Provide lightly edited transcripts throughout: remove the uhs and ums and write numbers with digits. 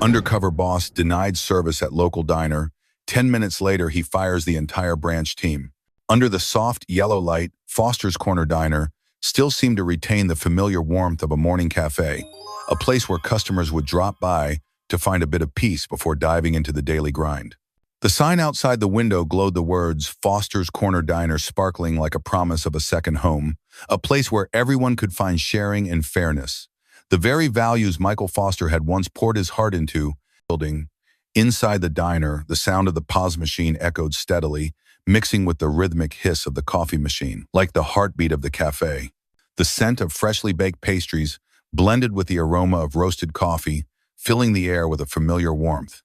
Undercover boss denied service at local diner. 10 minutes later, he fires the entire branch team. Under the soft yellow light, Foster's Corner Diner still seemed to retain the familiar warmth of a morning cafe, a place where customers would drop by to find a bit of peace before diving into the daily grind. The sign outside the window glowed the words Foster's Corner Diner, sparkling like a promise of a second home, a place where everyone could find sharing and fairness. The very values Michael Foster had once poured his heart into. Building. Inside the diner, the sound of the pause machine echoed steadily, mixing with the rhythmic hiss of the coffee machine, like the heartbeat of the cafe. The scent of freshly baked pastries blended with the aroma of roasted coffee, filling the air with a familiar warmth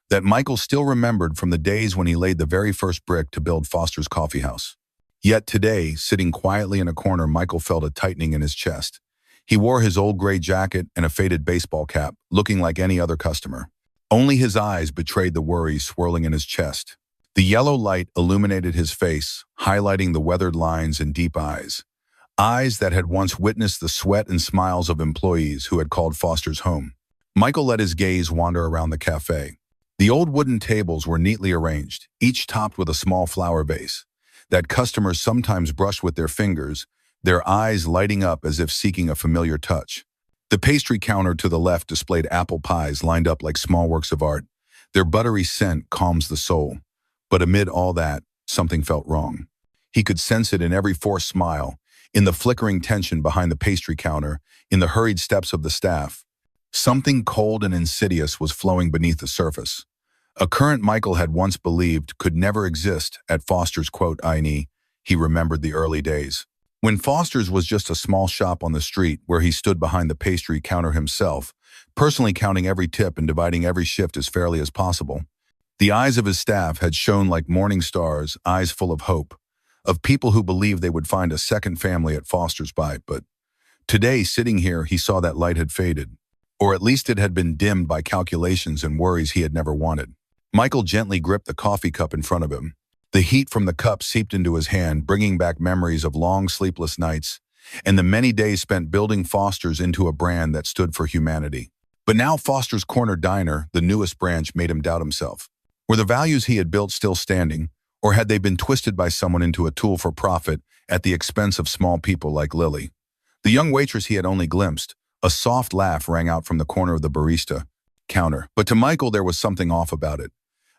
that Michael still remembered from the days when he laid the very first brick to build Foster's Coffee House. Yet today, sitting quietly in a corner, Michael felt a tightening in his chest. He wore his old gray jacket and a faded baseball cap, looking like any other customer. Only his eyes betrayed the worry swirling in his chest. The yellow light illuminated his face, highlighting the weathered lines and deep eyes. Eyes that had once witnessed the sweat and smiles of employees who had called Foster's home. Michael let his gaze wander around the cafe. The old wooden tables were neatly arranged, each topped with a small flower vase that customers sometimes brushed with their fingers, their eyes lighting up as if seeking a familiar touch. The pastry counter to the left displayed apple pies lined up like small works of art. Their buttery scent calms the soul. But amid all that, something felt wrong. He could sense it in every forced smile, in the flickering tension behind the pastry counter, in the hurried steps of the staff. Something cold and insidious was flowing beneath the surface. A current Michael had once believed could never exist at Foster's ". He remembered the early days, when Foster's was just a small shop on the street where he stood behind the pastry counter himself, personally counting every tip and dividing every shift as fairly as possible. The eyes of his staff had shone like morning stars, eyes full of hope, of people who believed they would find a second family at Foster's but today, sitting here, he saw that light had faded, or at least it had been dimmed by calculations and worries he had never wanted. Michael gently gripped the coffee cup in front of him. The heat from the cup seeped into his hand, bringing back memories of long, sleepless nights and the many days spent building Foster's into a brand that stood for humanity. But now Foster's Corner Diner, the newest branch, made him doubt himself. Were the values he had built still standing, or had they been twisted by someone into a tool for profit at the expense of small people like Lily? The young waitress he had only glimpsed, a soft laugh rang out from the corner of the barista counter. But to Michael, there was something off about it.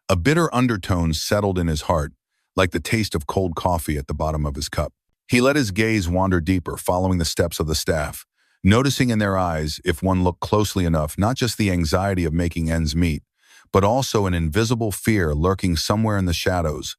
A bitter undertone settled in his heart, like the taste of cold coffee at the bottom of his cup. He let his gaze wander deeper, following the steps of the staff, noticing in their eyes, if one looked closely enough, not just the anxiety of making ends meet, but also an invisible fear lurking somewhere in the shadows.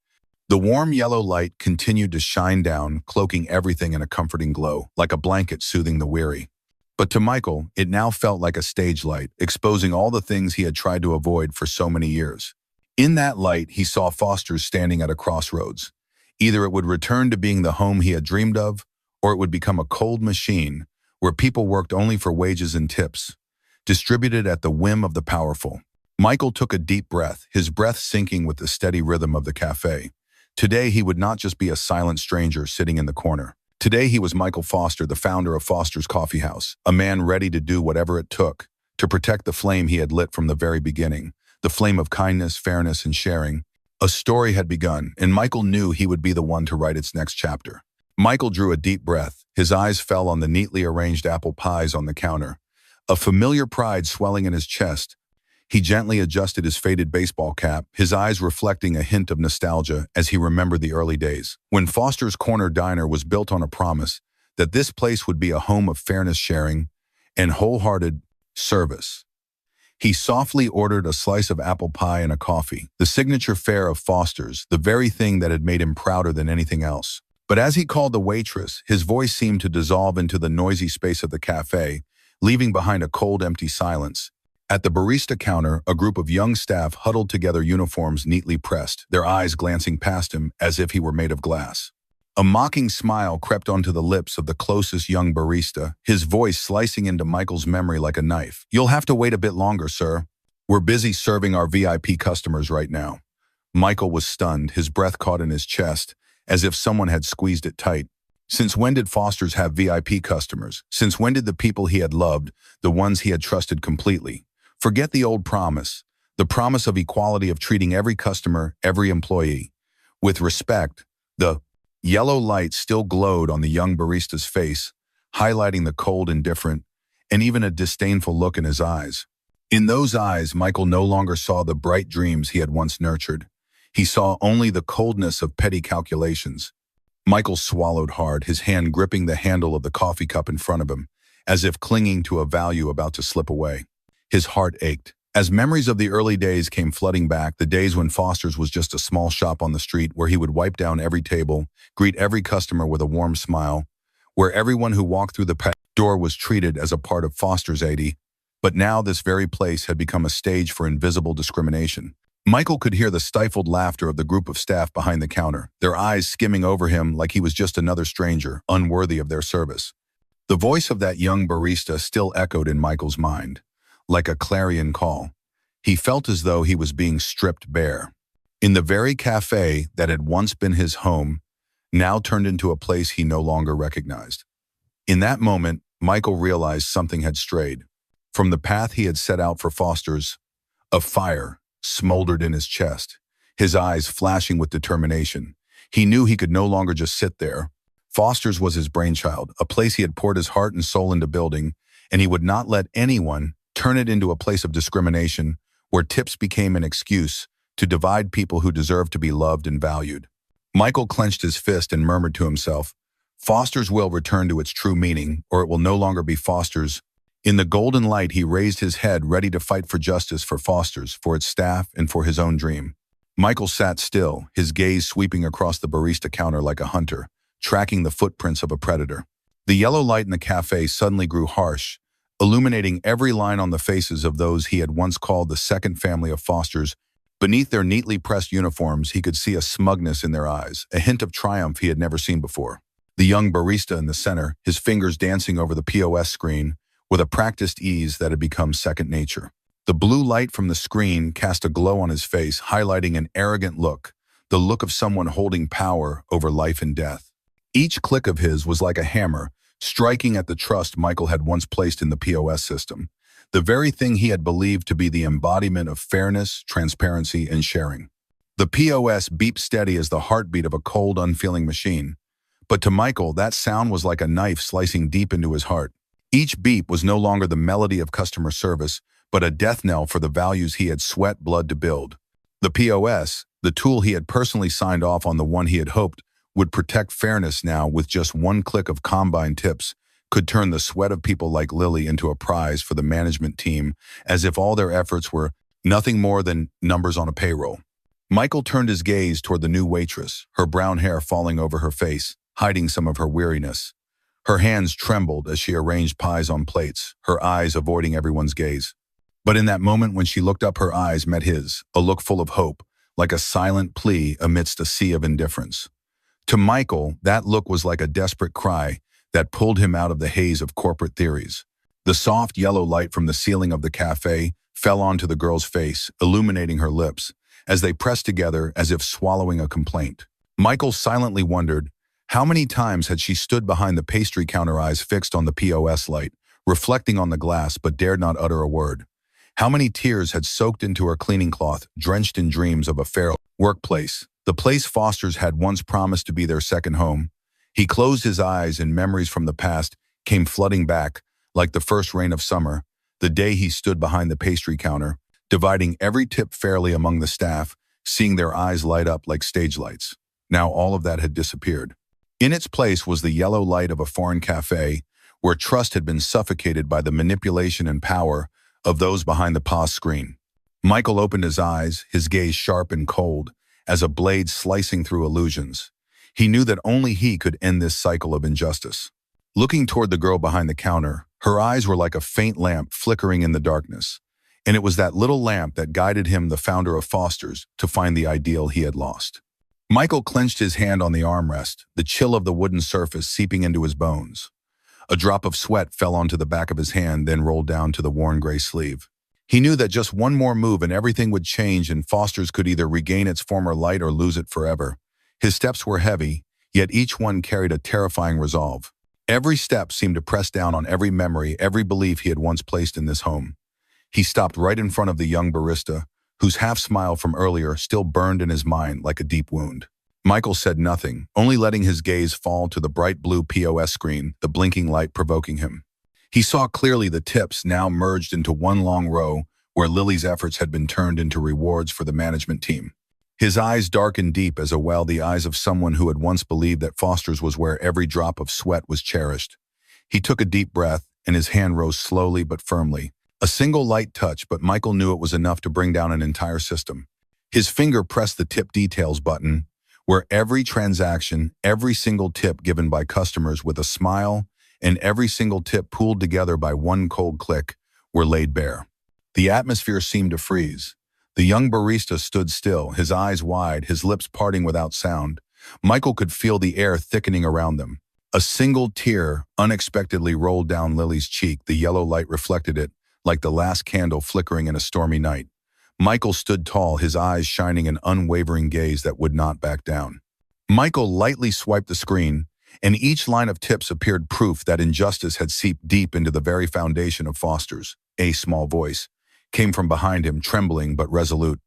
The warm yellow light continued to shine down, cloaking everything in a comforting glow, like a blanket soothing the weary. But to Michael, it now felt like a stage light, exposing all the things he had tried to avoid for so many years. In that light, he saw Foster's standing at a crossroads. Either it would return to being the home he had dreamed of, or it would become a cold machine where people worked only for wages and tips, distributed at the whim of the powerful. Michael took a deep breath, his breath syncing with the steady rhythm of the cafe. Today, he would not just be a silent stranger sitting in the corner. Today, he was Michael Foster, the founder of Foster's Coffee House, a man ready to do whatever it took to protect the flame he had lit from the very beginning. The flame of kindness, fairness, and sharing. A story had begun, and Michael knew he would be the one to write its next chapter. Michael drew a deep breath. His eyes fell on the neatly arranged apple pies on the counter. A familiar pride swelling in his chest. He gently adjusted his faded baseball cap, his eyes reflecting a hint of nostalgia as he remembered the early days, when Foster's Corner Diner was built on a promise that this place would be a home of fairness, sharing, and wholehearted service. He softly ordered a slice of apple pie and a coffee, the signature fare of Foster's, the very thing that had made him prouder than anything else. But as he called the waitress, his voice seemed to dissolve into the noisy space of the cafe, leaving behind a cold, empty silence. At the barista counter, a group of young staff huddled together, uniforms neatly pressed, their eyes glancing past him as if he were made of glass. A mocking smile crept onto the lips of the closest young barista, his voice slicing into Michael's memory like a knife. "You'll have to wait a bit longer, sir. We're busy serving our VIP customers right now." Michael was stunned, his breath caught in his chest, as if someone had squeezed it tight. Since when did Foster's have VIP customers? Since when did the people he had loved, the ones he had trusted completely, Forget the old promise, the promise of equality, of treating every customer, every employee with respect. The yellow light still glowed on the young barista's face, highlighting the cold, indifferent, and even a disdainful look in his eyes. In those eyes, Michael no longer saw the bright dreams he had once nurtured. He saw only the coldness of petty calculations. Michael swallowed hard, his hand gripping the handle of the coffee cup in front of him, as if clinging to a value about to slip away. His heart ached. As memories of the early days came flooding back, the days when Foster's was just a small shop on the street where he would wipe down every table, greet every customer with a warm smile, where everyone who walked through the door was treated as a part of Foster's 80. But now this very place had become a stage for invisible discrimination. Michael could hear the stifled laughter of the group of staff behind the counter, their eyes skimming over him like he was just another stranger, unworthy of their service. The voice of that young barista still echoed in Michael's mind, like a clarion call. He felt as though he was being stripped bare. In the very cafe that had once been his home, now turned into a place he no longer recognized. In that moment, Michael realized something had strayed. From the path he had set out for Foster's, a fire smoldered in his chest, his eyes flashing with determination. He knew he could no longer just sit there. Foster's was his brainchild, a place he had poured his heart and soul into building, and he would not let anyone turn it into a place of discrimination where tips became an excuse to divide people who deserved to be loved and valued. Michael clenched his fist and murmured to himself, Foster's will return to its true meaning, or it will no longer be Foster's. In the golden light, he raised his head, ready to fight for justice for Foster's, for its staff, and for his own dream. Michael sat still, his gaze sweeping across the barista counter like a hunter, tracking the footprints of a predator. The yellow light in the cafe suddenly grew harsh, illuminating every line on the faces of those he had once called the second family of Foster's. Beneath their neatly pressed uniforms, he could see a smugness in their eyes, a hint of triumph he had never seen before. The young barista in the center, his fingers dancing over the POS screen, with a practiced ease that had become second nature. The blue light from the screen cast a glow on his face, highlighting an arrogant look, the look of someone holding power over life and death. Each click of his was like a hammer, striking at the trust Michael had once placed in the POS system, the very thing he had believed to be the embodiment of fairness, transparency, and sharing. The POS beeped steady as the heartbeat of a cold, unfeeling machine. But to Michael, that sound was like a knife slicing deep into his heart. Each beep was no longer the melody of customer service, but a death knell for the values he had sweat blood to build. The POS, the tool he had personally signed off on, the one he had hoped would protect fairness, now with just one click of combine tips, could turn the sweat of people like Lily into a prize for the management team, as if all their efforts were nothing more than numbers on a payroll. Michael turned his gaze toward the new waitress, her brown hair falling over her face, hiding some of her weariness. Her hands trembled as she arranged pies on plates, her eyes avoiding everyone's gaze. But in that moment when she looked up, her eyes met his, a look full of hope, like a silent plea amidst a sea of indifference. To Michael, that look was like a desperate cry that pulled him out of the haze of corporate theories. The soft yellow light from the ceiling of the cafe fell onto the girl's face, illuminating her lips, as they pressed together as if swallowing a complaint. Michael silently wondered, how many times had she stood behind the pastry counter, eyes fixed on the POS light, reflecting on the glass but dared not utter a word? How many tears had soaked into her cleaning cloth, drenched in dreams of a fair workplace, the place Foster's had once promised to be their second home? He closed his eyes, and memories from the past came flooding back, like the first rain of summer, the day he stood behind the pastry counter, dividing every tip fairly among the staff, seeing their eyes light up like stage lights. Now all of that had disappeared. In its place was the yellow light of a foreign cafe, where trust had been suffocated by the manipulation and power of those behind the POS screen. Michael opened his eyes, his gaze sharp and cold, as a blade slicing through illusions. He knew that only he could end this cycle of injustice. Looking toward the girl behind the counter, her eyes were like a faint lamp flickering in the darkness, and it was that little lamp that guided him, the founder of Foster's, to find the ideal he had lost. Michael clenched his hand on the armrest, the chill of the wooden surface seeping into his bones. A drop of sweat fell onto the back of his hand, then rolled down to the worn gray sleeve. He knew that just one more move and everything would change, and Foster's could either regain its former light or lose it forever. His steps were heavy, yet each one carried a terrifying resolve. Every step seemed to press down on every memory, every belief he had once placed in this home. He stopped right in front of the young barista, whose half-smile from earlier still burned in his mind like a deep wound. Michael said nothing, only letting his gaze fall to the bright blue POS screen, the blinking light provoking him. He saw clearly the tips now merged into one long row where Lily's efforts had been turned into rewards for the management team. His eyes darkened deep as the eyes of someone who had once believed that Foster's was where every drop of sweat was cherished. He took a deep breath, and his hand rose slowly but firmly. A single light touch, but Michael knew it was enough to bring down an entire system. His finger pressed the tip details button, where every transaction, every single tip given by customers with a smile, and every single tip pooled together by one cold click were laid bare. The atmosphere seemed to freeze. The young barista stood still, his eyes wide, his lips parting without sound. Michael could feel the air thickening around them. A single tear unexpectedly rolled down Lily's cheek. The yellow light reflected it, like the last candle flickering in a stormy night. Michael stood tall, his eyes shining an unwavering gaze that would not back down. Michael lightly swiped the screen, and each line of tips appeared proof that injustice had seeped deep into the very foundation of Foster's. A small voice came from behind him, trembling but resolute.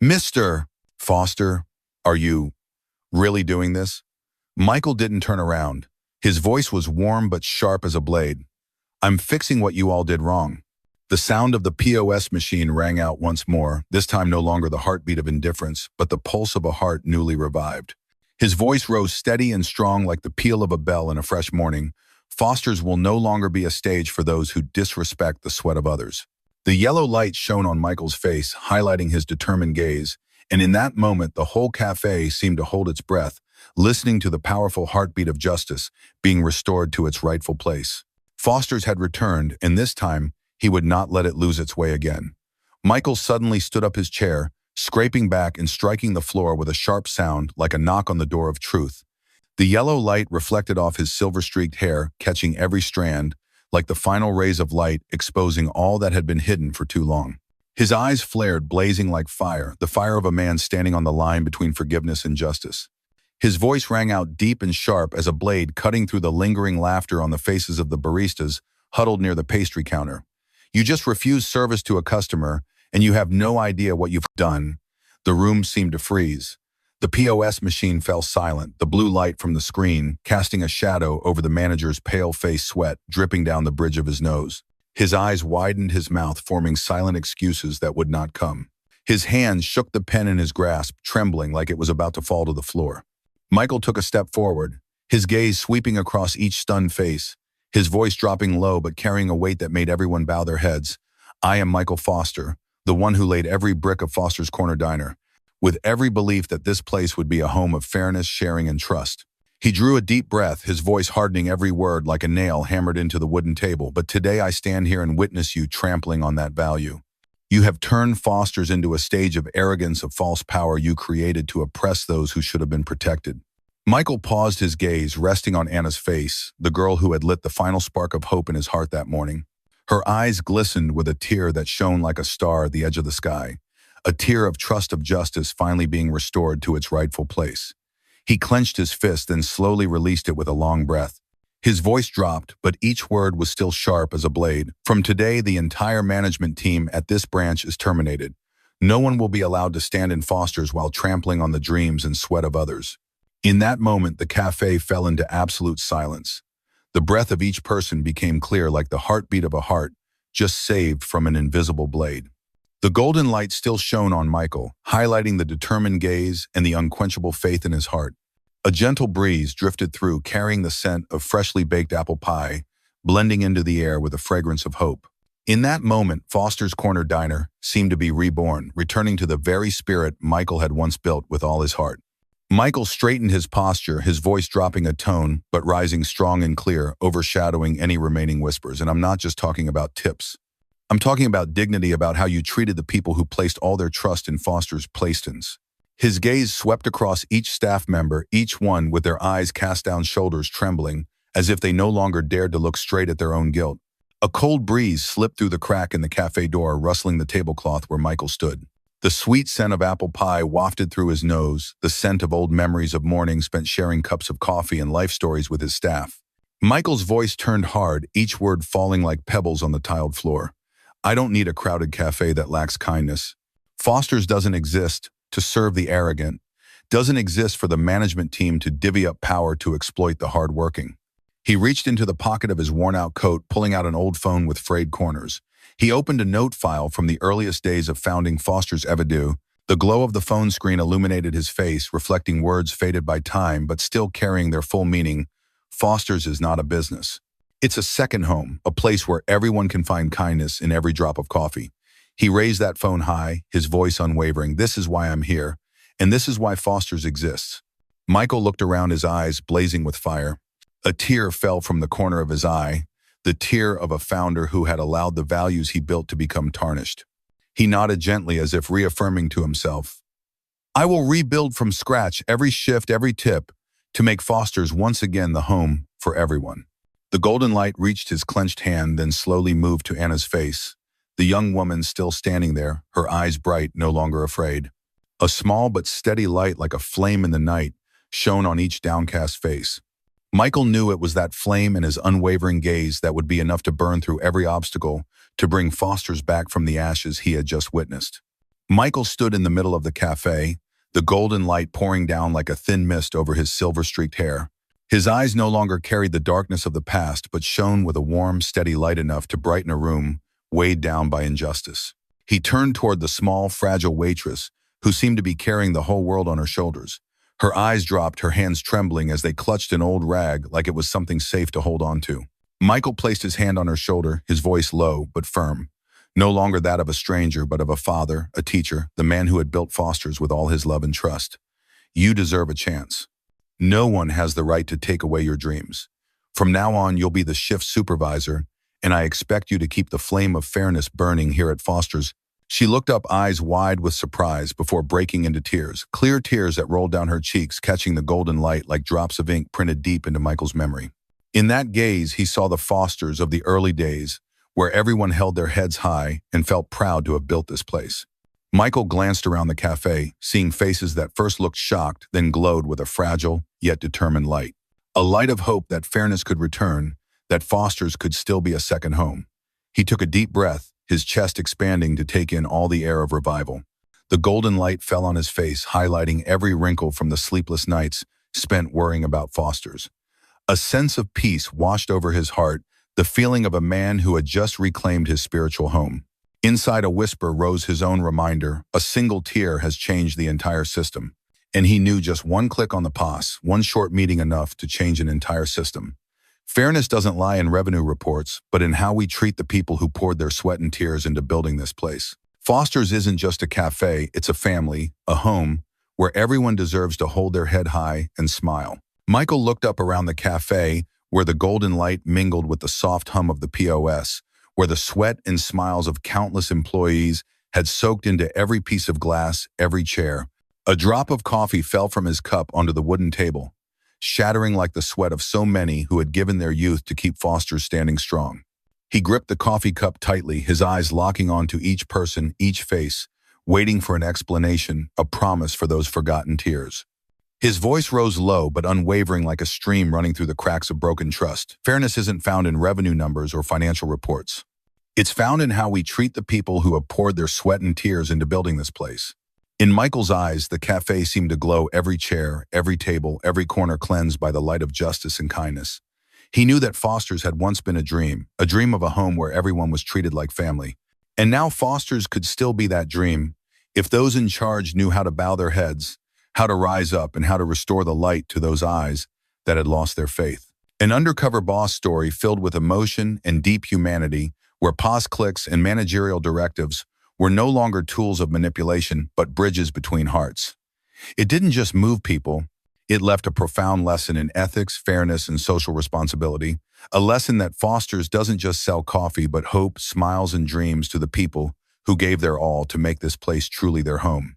"Mr. Foster, are you really doing this?" Michael didn't turn around. His voice was warm but sharp as a blade. "I'm fixing what you all did wrong." The sound of the POS machine rang out once more, this time no longer the heartbeat of indifference, but the pulse of a heart newly revived. His voice rose steady and strong like the peal of a bell in a fresh morning. "Foster's will no longer be a stage for those who disrespect the sweat of others." The yellow light shone on Michael's face, highlighting his determined gaze, and in that moment the whole cafe seemed to hold its breath, listening to the powerful heartbeat of justice being restored to its rightful place. Foster's had returned, and this time he would not let it lose its way again. Michael suddenly stood up his chair, scraping back and striking the floor with a sharp sound like a knock on the door of truth. The yellow light reflected off his silver-streaked hair, catching every strand, like the final rays of light exposing all that had been hidden for too long. His eyes flared, blazing like fire, the fire of a man standing on the line between forgiveness and justice. His voice rang out deep and sharp as a blade, cutting through the lingering laughter on the faces of the baristas huddled near the pastry counter. "You just refused service to a customer, and you have no idea what you've done." The room seemed to freeze. The POS machine fell silent, the blue light from the screen casting a shadow over the manager's pale face, sweat dripping down the bridge of his nose. His eyes widened, his mouth forming silent excuses that would not come. His hands shook the pen in his grasp, trembling like it was about to fall to the floor. Michael took a step forward, his gaze sweeping across each stunned face, his voice dropping low but carrying a weight that made everyone bow their heads. "I am Michael Foster, the one who laid every brick of Foster's Corner Diner, with every belief that this place would be a home of fairness, sharing, and trust." He drew a deep breath, his voice hardening every word like a nail hammered into the wooden table. "But today I stand here and witness you trampling on that value. You have turned Foster's into a stage of arrogance, of false power you created to oppress those who should have been protected." Michael paused, his gaze resting on Anna's face, the girl who had lit the final spark of hope in his heart that morning. Her eyes glistened with a tear that shone like a star at the edge of the sky, a tear of trust, of justice finally being restored to its rightful place. He clenched his fist, then slowly released it with a long breath. His voice dropped, but each word was still sharp as a blade. "From today, the entire management team at this branch is terminated. No one will be allowed to stand in Foster's while trampling on the dreams and sweat of others." In that moment, the cafe fell into absolute silence. The breath of each person became clear like the heartbeat of a heart just saved from an invisible blade. The golden light still shone on Michael, highlighting the determined gaze and the unquenchable faith in his heart. A gentle breeze drifted through, carrying the scent of freshly baked apple pie, blending into the air with a fragrance of hope. In that moment, Foster's Corner Diner seemed to be reborn, returning to the very spirit Michael had once built with all his heart. Michael straightened his posture, his voice dropping a tone, but rising strong and clear, overshadowing any remaining whispers. "And I'm not just talking about tips. I'm talking about dignity, about how you treated the people who placed all their trust in Foster's Plaistons." His gaze swept across each staff member, each one with their eyes cast down, shoulders trembling, as if they no longer dared to look straight at their own guilt. A cold breeze slipped through the crack in the cafe door, rustling the tablecloth where Michael stood. The sweet scent of apple pie wafted through his nose, the scent of old memories of mornings spent sharing cups of coffee and life stories with his staff. Michael's voice turned hard, each word falling like pebbles on the tiled floor. I don't need a crowded cafe that lacks kindness. Foster's doesn't exist to serve the arrogant, doesn't exist for the management team to divvy up power to exploit the hardworking. He reached into the pocket of his worn-out coat, pulling out an old phone with frayed corners. He opened a note file from the earliest days of founding Foster's Evidu. The glow of the phone screen illuminated his face, reflecting words faded by time but still carrying their full meaning. Foster's is not a business. It's a second home, a place where everyone can find kindness in every drop of coffee. He raised that phone high, his voice unwavering. This is why I'm here, and this is why Foster's exists. Michael looked around, his eyes blazing with fire. A tear fell from the corner of his eye, the tear of a founder who had allowed the values he built to become tarnished. He nodded gently as if reaffirming to himself, I will rebuild from scratch every shift, every tip, to make Foster's once again the home for everyone. The golden light reached his clenched hand, then slowly moved to Anna's face, the young woman still standing there, her eyes bright, no longer afraid. A small but steady light like a flame in the night shone on each downcast face. Michael knew it was that flame and his unwavering gaze that would be enough to burn through every obstacle to bring Foster's back from the ashes he had just witnessed. Michael stood in the middle of the cafe, the golden light pouring down like a thin mist over his silver-streaked hair. His eyes no longer carried the darkness of the past, but shone with a warm, steady light enough to brighten a room weighed down by injustice. He turned toward the small, fragile waitress, who seemed to be carrying the whole world on her shoulders. Her eyes dropped, her hands trembling as they clutched an old rag like it was something safe to hold on to. Michael placed his hand on her shoulder, his voice low but firm. No longer that of a stranger, but of a father, a teacher, the man who had built Foster's with all his love and trust. You deserve a chance. No one has the right to take away your dreams. From now on, you'll be the shift supervisor, and I expect you to keep the flame of fairness burning here at Foster's. She looked up, eyes wide with surprise, before breaking into tears, clear tears that rolled down her cheeks, catching the golden light like drops of ink printed deep into Michael's memory. In that gaze, he saw the Fosters of the early days, where everyone held their heads high and felt proud to have built this place. Michael glanced around the cafe, seeing faces that first looked shocked, then glowed with a fragile, yet determined light. A light of hope that fairness could return, that Foster's could still be a second home. He took a deep breath, his chest expanding to take in all the air of revival. The golden light fell on his face, highlighting every wrinkle from the sleepless nights spent worrying about Foster's. A sense of peace washed over his heart, the feeling of a man who had just reclaimed his spiritual home. Inside a whisper rose his own reminder, a single tear has changed the entire system. And he knew just one click on the POS, one short meeting enough to change an entire system. Fairness doesn't lie in revenue reports, but in how we treat the people who poured their sweat and tears into building this place. Foster's isn't just a cafe, it's a family, a home, where everyone deserves to hold their head high and smile. Michael looked up around the cafe, where the golden light mingled with the soft hum of the POS, where the sweat and smiles of countless employees had soaked into every piece of glass, every chair. A drop of coffee fell from his cup onto the wooden table, shattering like the sweat of so many who had given their youth to keep Foster's standing strong. He gripped the coffee cup tightly, his eyes locking onto each person, each face, waiting for an explanation, a promise for those forgotten tears. His voice rose low but unwavering like a stream running through the cracks of broken trust. Fairness isn't found in revenue numbers or financial reports. It's found in how we treat the people who have poured their sweat and tears into building this place. In Michael's eyes, the cafe seemed to glow, every chair, every table, every corner cleansed by the light of justice and kindness. He knew that Foster's had once been a dream of a home where everyone was treated like family. And now Foster's could still be that dream, if those in charge knew how to bow their heads, how to rise up, and how to restore the light to those eyes that had lost their faith. An undercover boss story filled with emotion and deep humanity, where POS clicks and managerial directives were no longer tools of manipulation, but bridges between hearts. It didn't just move people, it left a profound lesson in ethics, fairness, and social responsibility, a lesson that Foster's doesn't just sell coffee, but hope, smiles, and dreams to the people who gave their all to make this place truly their home.